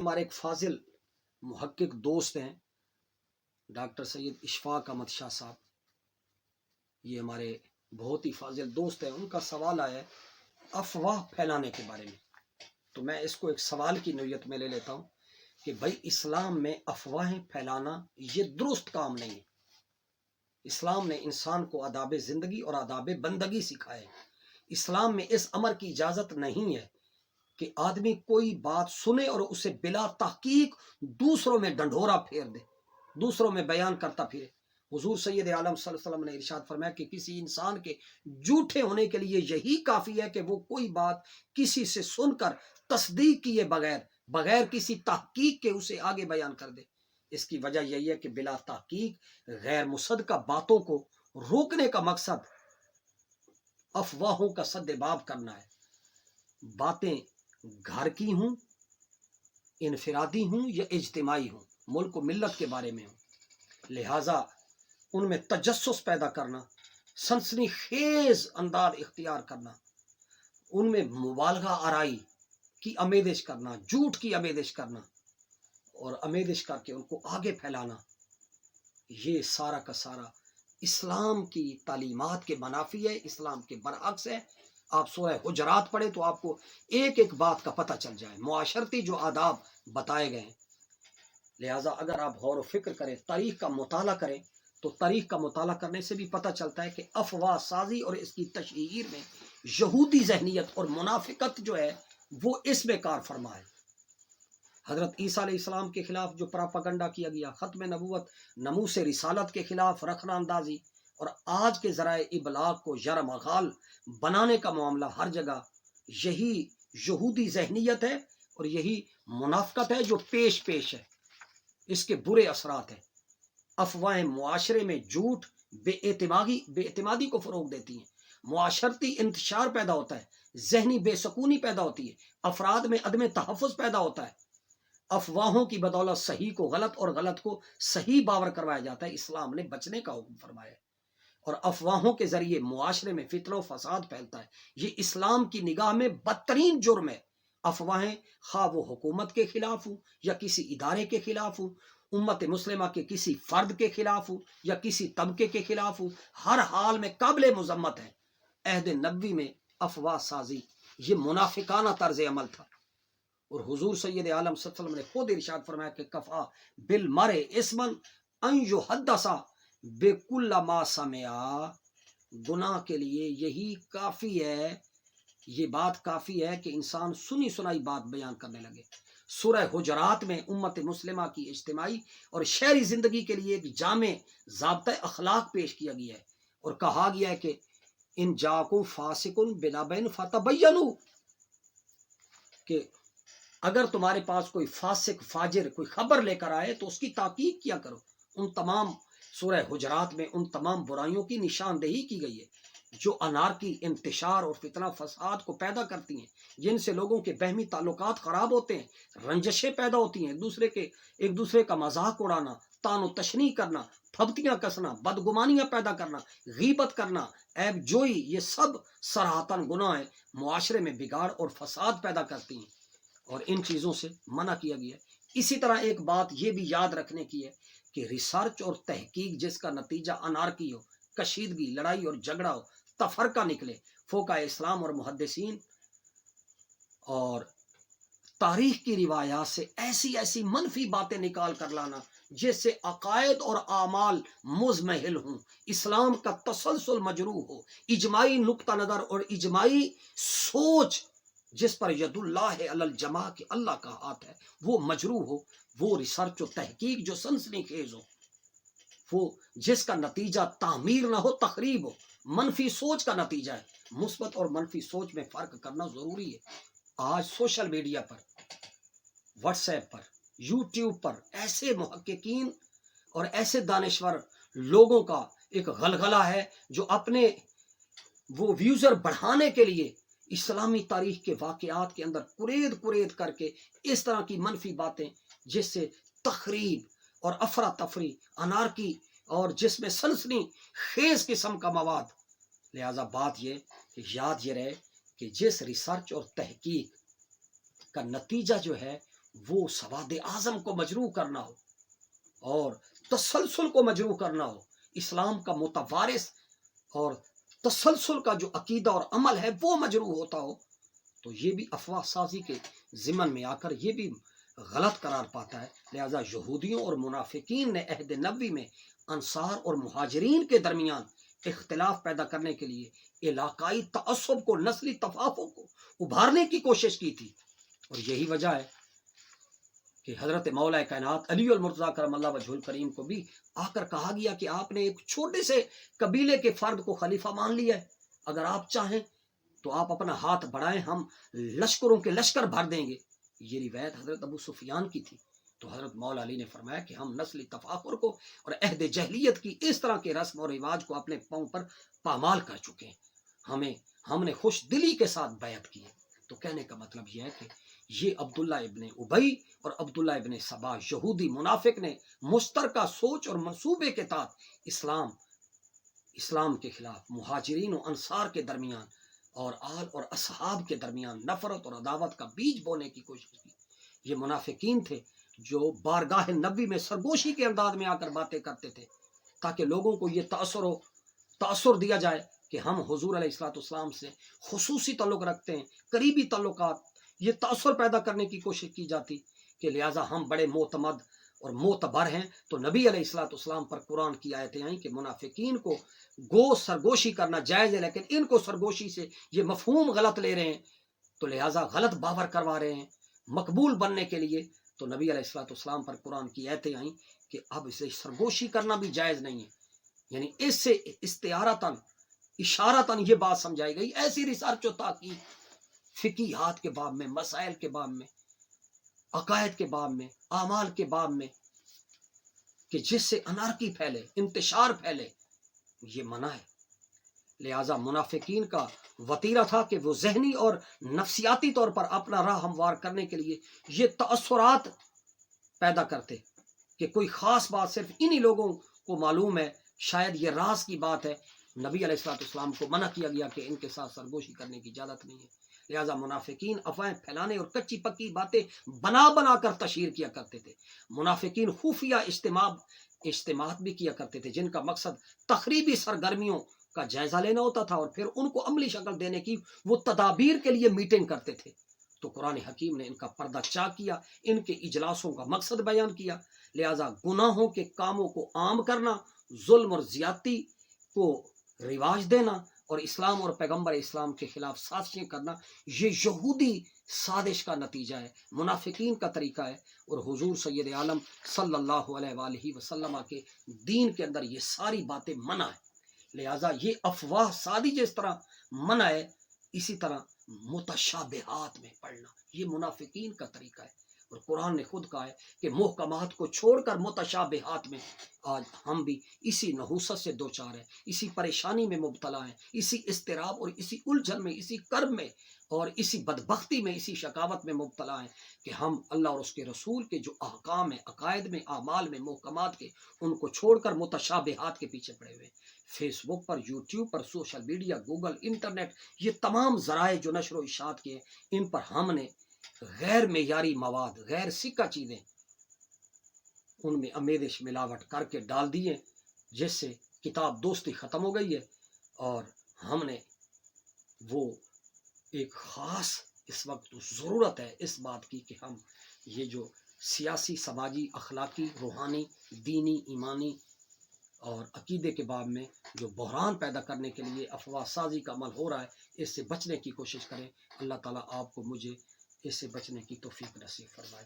ہمارے ایک فاضل محقق دوست ہیں ڈاکٹر سید اشفاق احمد شاہ صاحب. یہ ہمارے بہت ہی فاضل دوست ہیں. ان کا سوال آیا ہے افواہ پھیلانے کے بارے میں. تو میں اس کو ایک سوال کی نوعیت میں لے لیتا ہوں کہ بھائی اسلام میں افواہیں پھیلانا یہ درست کام نہیں ہے. اسلام نے انسان کو آداب زندگی اور آداب بندگی سکھائے. اسلام میں اس امر کی اجازت نہیں ہے کہ آدمی کوئی بات سنے اور اسے بلا تحقیق دوسروں میں ڈنڈورا پھیر دے، دوسروں میں بیان کرتا پھرے. حضور سید عالم صلی اللہ علیہ وسلم نے ارشاد فرمایا کہ کسی انسان کے جھوٹے ہونے کے لیے یہی کافی ہے کہ وہ کوئی بات کسی سے سن کر تصدیق کیے بغیر کسی تحقیق کے اسے آگے بیان کر دے. اس کی وجہ یہی ہے کہ بلا تحقیق غیر مصدقہ باتوں کو روکنے کا مقصد افواہوں کا سد باب کرنا ہے. باتیں گھر کی ہوں، انفرادی ہوں یا اجتماعی ہوں، ملک و ملت کے بارے میں ہوں، لہٰذا ان میں تجسس پیدا کرنا، سنسنی خیز انداز اختیار کرنا، ان میں مبالغہ آرائی کی آمیزش کرنا، جھوٹ کی آمیزش کرنا اور آمیزش کر کے ان کو آگے پھیلانا، یہ سارا کا سارا اسلام کی تعلیمات کے منافی ہے، اسلام کے برعکس ہے. آپ سورہ حجرات پڑھیں تو آپ کو ایک ایک بات کا پتہ چل جائے، معاشرتی جو آداب بتائے گئے ہیں. لہٰذا اگر آپ غور و فکر کریں، تاریخ کا مطالعہ کریں تو تاریخ کا مطالعہ کرنے سے بھی پتہ چلتا ہے کہ افواہ سازی اور اس کی تشہیر میں یہودی ذہنیت اور منافقت جو ہے وہ اس میں کار فرما ہے. حضرت عیسیٰ علیہ السلام کے خلاف جو پراپاگنڈا کیا گیا، ختم نبوت، ناموس رسالت کے خلاف رخنہ اندازی اور آج کے ذرائع ابلاغ کو یرمغال بنانے کا معاملہ، ہر جگہ یہی یہودی ذہنیت ہے اور یہی منافقت ہے جو پیش ہے. اس کے برے اثرات ہیں. افواہیں معاشرے میں جھوٹ، بے اعتمادی کو فروغ دیتی ہیں، معاشرتی انتشار پیدا ہوتا ہے، ذہنی بے سکونی پیدا ہوتی ہے، افراد میں عدم تحفظ پیدا ہوتا ہے. افواہوں کی بدولت صحیح کو غلط اور غلط کو صحیح باور کروایا جاتا ہے. اسلام نے بچنے کا حکم فرمایا ہے اور افواہوں کے ذریعے معاشرے میں فتنہ و فساد پھیلتا ہے. یہ اسلام کی نگاہ میں بدترین جرم ہے. افواہیں خواہ وہ حکومت کے خلاف ہوں یا کسی ادارے کے خلاف ہوں، امت مسلمہ کے کسی فرد کے خلاف ہوں یا کسی طبقے کے خلاف ہوں، ہر حال میں قابل مذمت ہے. عہد نبوی میں افواہ سازی یہ منافقانہ طرز عمل تھا اور حضور سید عالم صلی اللہ علیہ وسلم نے خود ارشاد فرمایا کہ کفا بالمرء اسما ان یحدث بکل ما سمع. گناہ کے لیے یہی کافی ہے، یہ بات کافی ہے کہ انسان سنی سنائی بات بیان کرنے لگے. سورہ حجرات میں امت مسلمہ کی اجتماعی اور شہری زندگی کے لیے ایک جامع ضابطۂ اخلاق پیش کیا گیا ہے اور کہا گیا ہے کہ ان جاکم فاسقن بنبأ فتبینوا، کہ اگر تمہارے پاس کوئی فاسق فاجر کوئی خبر لے کر آئے تو اس کی تحقیق کیا کرو. ان تمام سورہ حجرات میں ان تمام برائیوں کی نشاندہی کی گئی ہے جو انارکی، انتشار اور فتنہ فساد کو پیدا کرتی ہیں، جن سے لوگوں کے باہمی تعلقات خراب ہوتے ہیں، رنجشیں پیدا ہوتی ہیں، ایک دوسرے کا مذاق اڑانا، طعن و تشنیع کرنا، پھبتیاں کسنا، بدگمانیاں پیدا کرنا، غیبت کرنا، عیب جوئی، یہ سب صراحتاً گناہ ہیں، معاشرے میں بگاڑ اور فساد پیدا کرتی ہیں اور ان چیزوں سے منع کیا گیا ہے. اسی طرح ایک بات یہ بھی یاد رکھنے کی ہے کہ ریسرچ اور تحقیق جس کا نتیجہ انارکی ہو، کشیدگی، لڑائی اور جھگڑا ہو، تفرقہ نکلے، فقہاء اسلام اور محدثین اور تاریخ کی روایات سے ایسی منفی باتیں نکال کر لانا جس سے عقائد اور اعمال مزمحل ہوں، اسلام کا تسلسل مجروح ہو، اجماعی نقطہ نظر اور اجماعی سوچ جس پر ید اللہ علی الجماع کہ اللہ کا ہاتھ ہے وہ مجروح ہو، وہ ریسرچ و تحقیق جو سنسنی خیز ہو، وہ جس کا نتیجہ تعمیر نہ ہو تخریب ہو، منفی سوچ کا نتیجہ ہے. مثبت اور منفی سوچ میں فرق کرنا ضروری ہے. آج سوشل میڈیا پر، واٹس ایپ پر، یوٹیوب پر ایسے محققین اور ایسے دانشور لوگوں کا ایک غلغلہ ہے جو اپنے وہ ویوزر بڑھانے کے لیے اسلامی تاریخ کے واقعات کے اندر کرید کر کے اس طرح کی منفی باتیں جس سے تخریب اور افراتفری، انارکی اور جس میں سنسنی خیز قسم کا مواد. لہذا بات یہ کہ یاد یہ رہے کہ جس ریسرچ اور تحقیق کا نتیجہ جو ہے وہ سواد اعظم کو مجروح کرنا ہو اور تسلسل کو مجروح کرنا ہو، اسلام کا متوارث اور تسلسل کا جو عقیدہ اور عمل ہے وہ مجروح ہوتا ہو، تو یہ بھی افواہ سازی کے ضمن میں آ کر یہ بھی غلط قرار پاتا ہے۔ لہذا یہودیوں اور منافقین نے عہد نبوی میں انصار اور مہاجرین کے درمیان اختلاف پیدا کرنے کے لیے علاقائی تعصب کو، نسلی تفاقم کو ابھارنے کی کوشش کی تھی، اور یہی وجہ ہے کہ حضرت مولا کائنات علی المرتضیٰ کرم اللہ وجہہ الکریم کو بھی آ کر کہا گیا کہ آپ نے ایک چھوٹے سے قبیلے کے فرد کو خلیفہ مان لیا ہے، اگر آپ چاہیں تو آپ اپنا ہاتھ بڑھائیں، ہم لشکروں کے لشکر بھر دیں گے۔ یہ روایت حضرت ابو سفیان کی تھی۔ تو حضرت مولا علی نے فرمایا کہ ہم نسلی تفاخر کو اور عہد جہلیت کی اس طرح کے رسم اور رواج کو اپنے پاؤں پر پامال کر چکے ہیں، ہم نے خوش دلی کے ساتھ بیعت کی ہے۔ تو کہنے کا مطلب یہ ہے کہ یہ عبداللہ ابن ابی اور عبداللہ ابن سبا یہودی منافق نے مشترکہ سوچ اور منصوبے کے تحت اسلام کے خلاف مہاجرین و انصار کے درمیان اور آل اور اصحاب کے درمیان نفرت اور عداوت کا بیج بونے کی کوشش کی۔ یہ منافقین تھے جو بارگاہ نبی میں سرگوشی کے انداز میں آ کر باتیں کرتے تھے تاکہ لوگوں کو یہ تأثر دیا جائے کہ ہم حضور علیہ الصلوۃ والسلام سے خصوصی تعلق رکھتے ہیں، قریبی تعلقات، یہ تأثر پیدا کرنے کی کوشش کی جاتی کہ لہٰذا ہم بڑے معتمد اور معتبر ہیں۔ تو نبی علیہ الصلوۃ والسلام پر قرآن کی آیتیں آئیں کہ منافقین کو گو سرگوشی کرنا جائز ہے، لیکن ان کو سرگوشی سے یہ مفہوم غلط لے رہے ہیں، تو لہٰذا غلط باور کروا رہے ہیں مقبول بننے کے لیے۔ تو نبی علیہ الصلوۃ والسلام پر قرآن کی آیتیں آئیں کہ اب اسے سرگوشی کرنا بھی جائز نہیں ہے، یعنی اس سے استعارتاً اشارتاً یہ بات سمجھائی گئی، ایسی ریسرچ و تحقیق فقیہات کے باب میں، مسائل کے باب میں، عقائد کے باب میں، اعمال کے باب میں، کہ جس سے انارکی پھیلے، انتشار پھیلے، یہ منع ہے۔ لہٰذا منافقین کا وتیرہ تھا کہ وہ ذہنی اور نفسیاتی طور پر اپنا راہ ہموار کرنے کے لیے یہ تأثرات پیدا کرتے کہ کوئی خاص بات صرف انہی لوگوں کو معلوم ہے، شاید یہ راز کی بات ہے۔ نبی علیہ الصلوۃ والسلام کو منع کیا گیا کہ ان کے ساتھ سرگوشی کرنے کی اجازت نہیں ہے۔ لہٰذا منافقین افواہیں پھیلانے اور کچی پکی باتیں بنا کر تشہیر کیا کرتے تھے۔ منافقین خفیہ اجتماعات بھی کیا کرتے تھے جن کا مقصد تخریبی سرگرمیوں کا جائزہ لینا ہوتا تھا اور پھر ان کو عملی شکل دینے کی وہ تدابیر کے لیے میٹنگ کرتے تھے۔ تو قرآن حکیم نے ان کا پردہ چاک کیا، ان کے اجلاسوں کا مقصد بیان کیا۔ لہٰذا گناہوں کے کاموں کو عام کرنا، ظلم اور زیادتی کو رواج دینا اور اسلام اور پیغمبر اسلام کے خلاف سازشیں کرنا، یہ یہودی سازش کا نتیجہ ہے، منافقین کا طریقہ ہے، اور حضور سید عالم صلی اللہ علیہ وآلہ وسلم کے دین کے اندر یہ ساری باتیں منع ہے۔ لہٰذا یہ افواہ سادی جس طرح منع ہے، اسی طرح متشابہات میں پڑھنا یہ منافقین کا طریقہ ہے، اور قرآن نے خود کہا ہے کہ محکمات کو چھوڑ کر متشابہات میں آج ہم بھی اسی نحوست سے دوچار ہیں، اسی پریشانی میں مبتلا ہیں، اسی اضطراب اور اسی الجھن میں، اسی کرب میں اور اسی بدبختی میں، اسی شقاوت میں مبتلا ہیں کہ ہم اللہ اور اس کے رسول کے جو احکام ہیں، عقائد میں، اعمال میں، محکمات کے، ان کو چھوڑ کر متشابہات کے پیچھے پڑے ہوئے ہیں۔ فیس بک پر، یوٹیوب پر، سوشل میڈیا، گوگل، انٹرنیٹ، یہ تمام ذرائع جو نشر و اشاعت کے ہیں، ان پر ہم نے غیر معیاری مواد، غیر سکہ چیزیں ان میں آمیزش ملاوٹ کر کے ڈال دیے، جس سے کتاب دوستی ختم ہو گئی ہے، اور ہم نے وہ ایک خاص اس وقت ضرورت ہے اس بات کی کہ ہم یہ جو سیاسی، سماجی، اخلاقی، روحانی، دینی، ایمانی اور عقیدے کے باب میں جو بحران پیدا کرنے کے لیے افواہ سازی کا عمل ہو رہا ہے، اس سے بچنے کی کوشش کریں۔ اللہ تعالیٰ آپ کو، مجھے اس سے بچنے کی توفیق نصیب فرمائے۔